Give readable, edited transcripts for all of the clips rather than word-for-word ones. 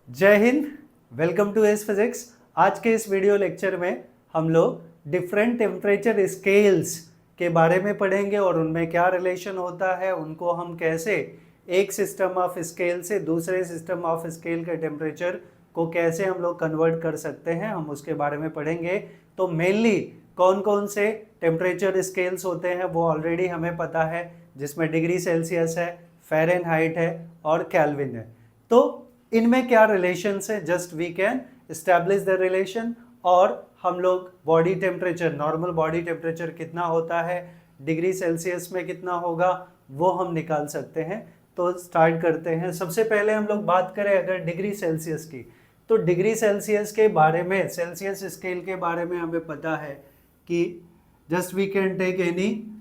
जय हिंद। Welcome to S physics. आज के इस वीडियो लेक्चर में हम लोग डिफरेंट टेम्परेचर स्केल्स के बारे में पढ़ेंगे और उनमें क्या रिलेशन होता है, उनको हम कैसे एक सिस्टम ऑफ स्केल से दूसरे सिस्टम ऑफ स्केल के टेम्परेचर को कैसे हम लोग कन्वर्ट कर सकते हैं, हम उसके बारे में पढ़ेंगे। तो मेनली कौन कौन से टेम्परेचर स्केल्स होते हैं वो ऑलरेडी हमें पता है, जिसमें डिग्री सेल्सियस है, फ़ारेनहाइट है और केल्विन है। तो इनमें क्या रिलेशंस है, just we can establish the relation. और हम लोग body temperature, normal body temperature कितना होता है, डिग्री सेल्सियस में कितना होगा, वो हम निकाल सकते हैं। तो स्टार्ट करते हैं। सबसे पहले हम लोग बात करें अगर डिग्री सेल्सियस की, तो डिग्री सेल्सियस के बारे में, सेल्सियस स्केल के बारे में हमें पता है कि just we can take any,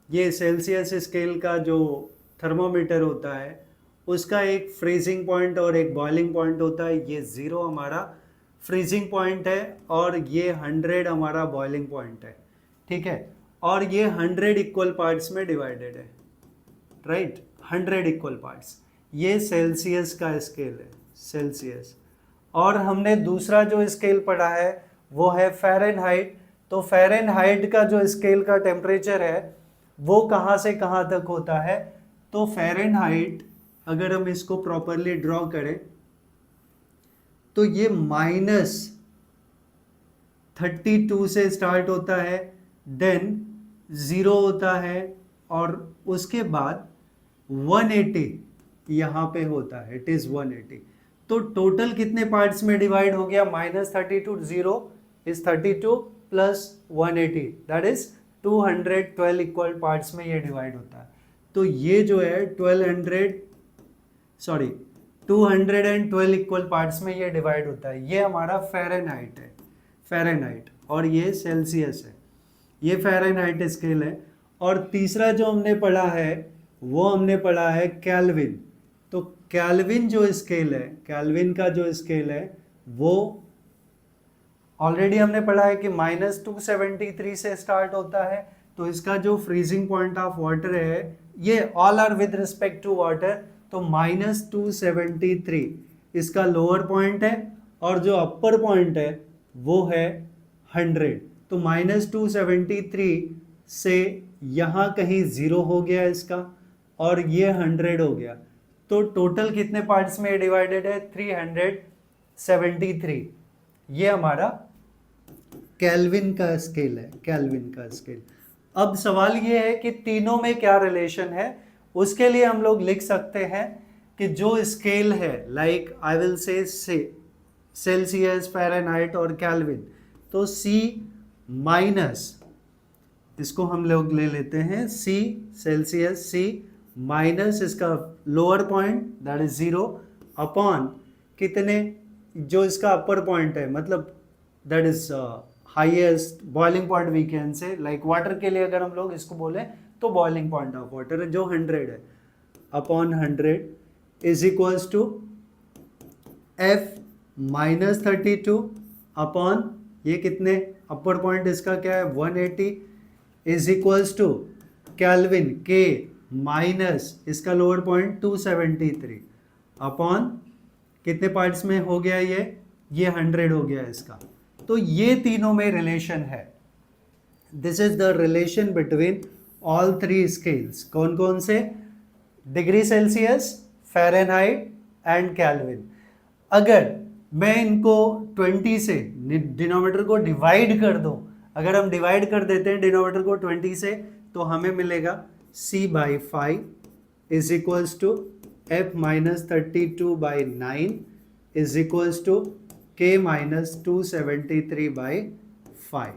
ये सेल्सियस स्केल का जो थर्मोमीटर होता है उसका एक फ्रीजिंग पॉइंट और एक बॉइलिंग पॉइंट होता है। ये 0 हमारा फ्रीजिंग पॉइंट है और ये 100 हमारा बॉइलिंग पॉइंट है, ठीक है। और ये 100 इक्वल पार्ट्स में डिवाइडेड है, राइट, 100 इक्वल पार्ट्स। ये सेल्सियस का स्केल है, सेल्सियस। और हमने दूसरा जो स्केल पढ़ा है वो है फ़ारेनहाइट। तो फ़ारेनहाइट का जो स्केल का टेम्परेचर है वो कहाँ से कहाँ तक होता है, तो फ़ारेनहाइट अगर हम इसको प्रॉपरली ड्रॉ करें तो ये -32 से स्टार्ट होता है, देन 0 होता है और उसके बाद 180 यहाँ पे होता है, इट इज़ 180। तो टोटल कितने पार्ट्स में डिवाइड हो गया, -32, 0 is 32 plus 180, that is 212 equal parts में ये डिवाइड होता है। तो ये जो है 212 इक्वल पार्ट्स में ये डिवाइड होता है। ये हमारा फ़ारेनहाइट है, फ़ारेनहाइट, और ये सेल्सियस है, ये फ़ारेनहाइट स्केल है। और तीसरा जो हमने पढ़ा है वो हमने पढ़ा है केल्विन। तो केल्विन जो स्केल है, केल्विन का जो स्केल है वो ऑलरेडी हमने पढ़ा है कि -273 से स्टार्ट होता है। तो इसका जो फ्रीजिंग पॉइंट ऑफ वाटर है, ये all are with respect to water, तो -273 इसका लोअर पॉइंट है और जो अपर पॉइंट है वो है 100। तो -273 से यहाँ कहीं 0 हो गया इसका और ये 100 हो गया। तो टोटल कितने पार्ट्स में डिवाइडेड है, 373। ये हमारा केल्विन का स्केल है, केल्विन का स्केल। अब सवाल ये है कि तीनों में क्या रिलेशन है। उसके लिए हम लोग लिख सकते हैं कि जो स्केल है, like I will say Celsius, Fahrenheit और केल्विन, तो C माइनस, इसको हम लोग ले लेते हैं C, सेल्सियस C माइनस इसका lower point that is 0 upon कितने, जो इसका अपर पॉइंट है, मतलब that is highest boiling point we can say, like water के लिए अगर हम लोग इसको बोले तो बॉइलिंग पॉइंट ऑफ वाटर जो 100 है, upon 100 is equals to F -32 upon ये कितने, अपर पॉइंट इसका क्या है 180, is equals to Kelvin K minus इसका लोअर पॉइंट 273 अपॉन कितने पार्ट्स में हो गया, ये 100 हो गया इसका। तो ये तीनों में रिलेशन है। This is the relation between all three scales. कौन कौन से, degree Celsius, Fahrenheit and kelvin. अगर मैं इनको 20 से डिनोमिनेटर को डिवाइड कर दूं, अगर हम डिवाइड कर देते हैं डिनोमिनेटर को 20 से, तो हमें मिलेगा C/5 is equals to F -32/9 is equals to K -273/5।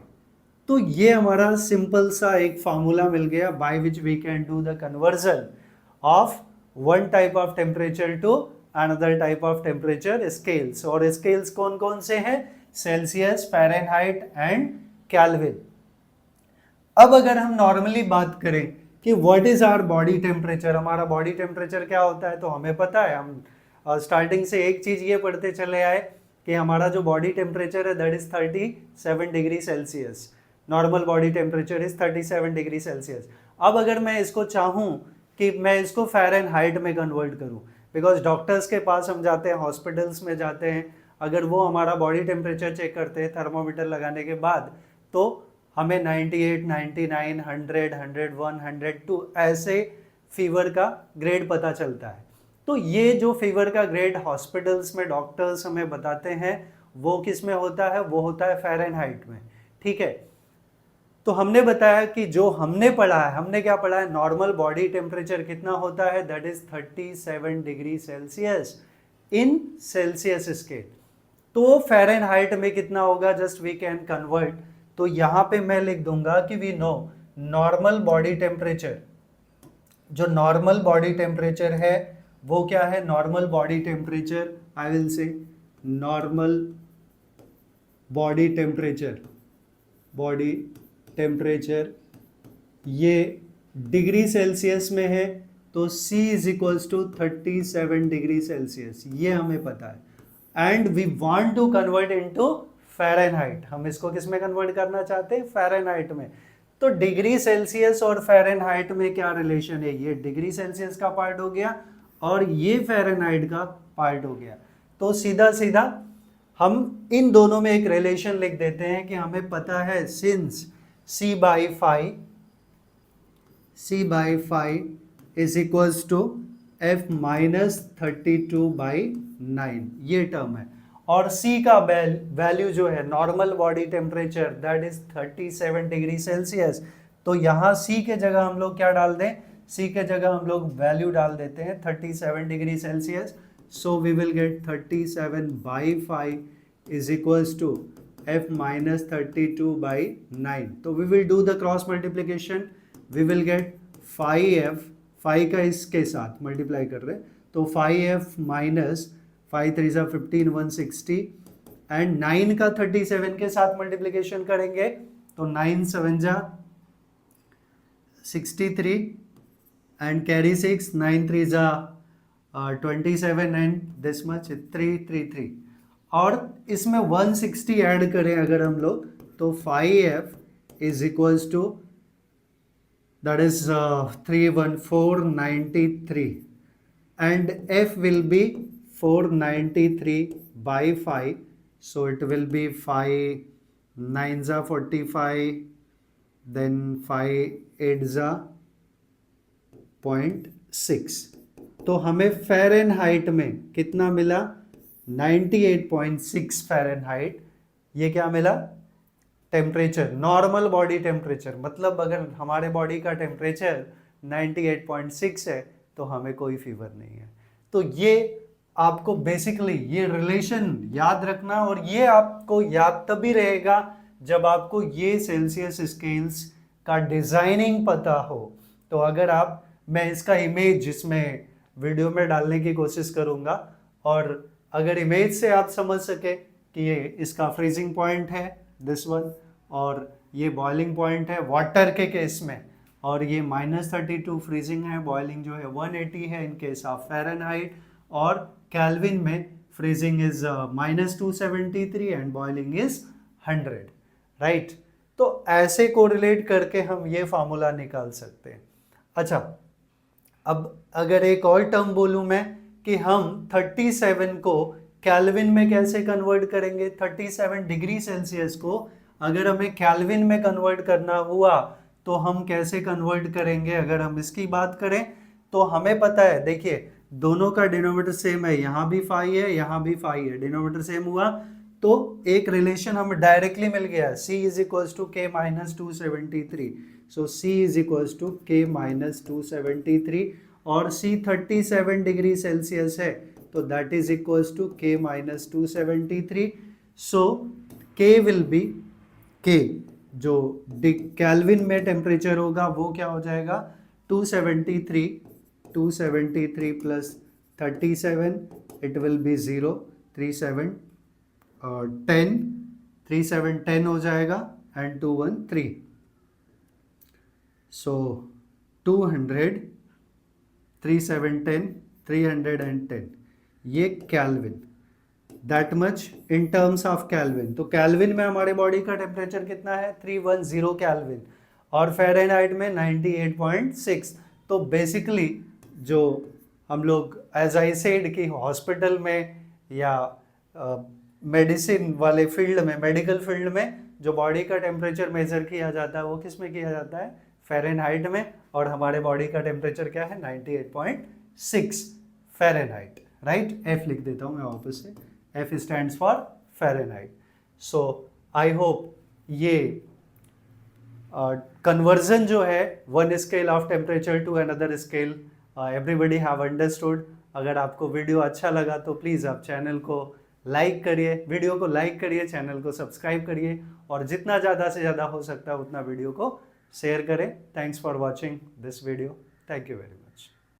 तो ये हमारा सिंपल सा एक फार्मूला मिल गया by which we can do the conversion of one type of temperature to another type of temperature scales. और स्केल्स कौन कौन से हैं, सेल्सियस, फ़ारेनहाइट एंड केल्विन। अब अगर हम नॉर्मली बात करें कि what is our body temperature, हमारा बॉडी टेम्परेचर क्या होता है, तो हमें पता है, हम स्टार्टिंग से एक चीज ये पढ़ते चले आए कि हमारा जो बॉडी टेम्परेचर है that is 37 degree Celsius. Normal body temperature is 37 degree Celsius. अब अगर मैं इसको चाहूँ कि मैं इसको फ़ारेनहाइट में कन्वर्ट करूँ, बिकॉज डॉक्टर्स के पास हम जाते हैं, हॉस्पिटल्स में जाते हैं, अगर वो हमारा बॉडी टेम्परेचर चेक करते हैं थर्मोमीटर लगाने के बाद, तो हमें 98, 99, 100, 101, 102 ऐसे फीवर का ग्रेड पता चलता है। तो ये जो फीवर का ग्रेड हॉस्पिटल्स में डॉक्टर्स हमें बताते हैं वो किस में होता है, वो होता है फ़ारेनहाइट में। ठीक है, तो हमने बताया कि जो हमने पढ़ा है, हमने क्या पढ़ा है, नॉर्मल बॉडी टेम्परेचर कितना होता है, that is 37 degree Celsius in Celsius scale. तो फ़ारेनहाइट में कितना होगा, जस्ट वी कैन कन्वर्ट। तो यहाँ पे मैं लिख दूंगा कि we know normal body temperature, जो नॉर्मल बॉडी टेम्परेचर है वो क्या है, normal body temperature, I will say normal body temperature, body temperature ये डिग्री सेल्सियस में है, तो C is equals to 37 degree Celsius, ये हमें पता है। And we want to convert into Fahrenheit, हम इसको किस में कन्वर्ट करना चाहते हैं, फ़ारेनहाइट में। तो डिग्री सेल्सियस और फ़ारेनहाइट में क्या रिलेशन है, ये डिग्री सेल्सियस का पार्ट हो गया और ये फ़ारेनहाइट का पार्ट हो गया। तो सीधा सीधा हम इन दोनों में एक रिलेशन लिख देते हैं कि हमें पता है since C by phi is equals to F minus 32/9, ये टर्म है। और C का वैल्यू जो है normal body temperature that is 37 degree Celsius. तो यहाँ C के जगह हम लोग क्या डाल दें, C के जगह हम लोग वैल्यू डाल देते हैं 37 degree Celsius. So we will get 37/5 is equals to F minus 32/9. तो we will do the cross multiplication. We will get 5F, 5 का इसके साथ मल्टीप्लाई कर रहे हैं, तो 5F माइनस 5 3 जा 15, 160 एंड 9 का 37 के साथ मल्टीप्लिकेशन करेंगे तो 9 7 जा 63 एंड कैरी 6, 9 3 जा 27 एंड दिस मच 333 और इसमें 160 ऐड करें अगर हम लोग तो 5F is equals to that is 31493 and F will be 493/5, so it will be 5 9 जा 45 then 5 8 जा 0.6। तो हमें फ़ारेनहाइट में कितना मिला, 98.6 फ़ारेनहाइट। ये क्या मिला, टेम्परेचर, नॉर्मल बॉडी टेम्परेचर। मतलब अगर हमारे बॉडी का टेम्परेचर 98.6 है तो हमें कोई फीवर नहीं है। तो ये आपको बेसिकली ये रिलेशन याद रखना, और ये आपको याद तभी रहेगा जब आपको ये सेल्सियस स्केल्स का डिज़ाइनिंग पता हो। तो अगर आप, मैं इसका इमेज इसमें वीडियो में डालने की कोशिश करूँगा, और अगर इमेज से आप समझ सके कि ये इसका फ्रीजिंग पॉइंट है दिस वन, और ये बॉइलिंग पॉइंट है वाटर के केस में, और ये -32 फ्रीजिंग है, बॉइलिंग जो है 180 है इन केस ऑफ फ़ारेनहाइट, और केल्विन में freezing is -273 and boiling is 100, right. तो ऐसे कोरिलेट करके हम ये फार्मूला निकाल सकते हैं। अच्छा, अब अगर एक और टर्म बोलूँ मैं कि हम 37 को केल्विन में कैसे कन्वर्ट करेंगे, 37 डिग्री सेल्सियस को अगर हमें केल्विन में कन्वर्ट करना हुआ तो हम कैसे कन्वर्ट करेंगे। अगर हम इसकी बात करें तो हमें पता है, देखिए दोनों का डिनोमिनेटर सेम है, यहाँ भी 5 है यहाँ भी 5 है, डिनोमिनेटर सेम हुआ तो एक रिलेशन हमें डायरेक्टली मिल गया, C is equals to K minus 273। So C is equals to K minus 273 और C 37 डिग्री सेल्सियस है तो that is equals to K minus 273। So K will be, K जो केल्विन में टेम्परेचर होगा वो क्या हो जाएगा, 273 प्लस 37 इट विल बी 0, 37 10, 37 10 हो जाएगा एंड 2 1 3, सो 200 37 10 310, ये kelvin, that much in terms of kelvin. तो केल्विन में हमारे बॉडी का टेम्परेचर कितना है, 310 केल्विन, और फ़ारेनहाइट में 98.6। तो बेसिकली जो हम लोग एज आई सेड कि हॉस्पिटल में या मेडिसिन वाले फील्ड में, मेडिकल फील्ड में जो बॉडी का टेम्परेचर मेजर किया जाता है वो किस में किया जाता है? फ़ारेनहाइट में। और हमारे बॉडी का टेम्परेचर क्या है? 98.6 फ़ारेनहाइट, राइट। एफ लिख देता हूँ मैं वापस से, F stands for Fahrenheit. So I hope ये कन्वर्जन जो है one scale of temperature to another scale everybody have understood. अगर आपको वीडियो अच्छा लगा तो प्लीज़ आप चैनल को लाइक करिए, वीडियो को लाइक करिए, चैनल को सब्सक्राइब करिए और जितना ज़्यादा से ज़्यादा हो सकता है उतना वीडियो को शेयर करें। Thanks for watching this video. Thank you very much.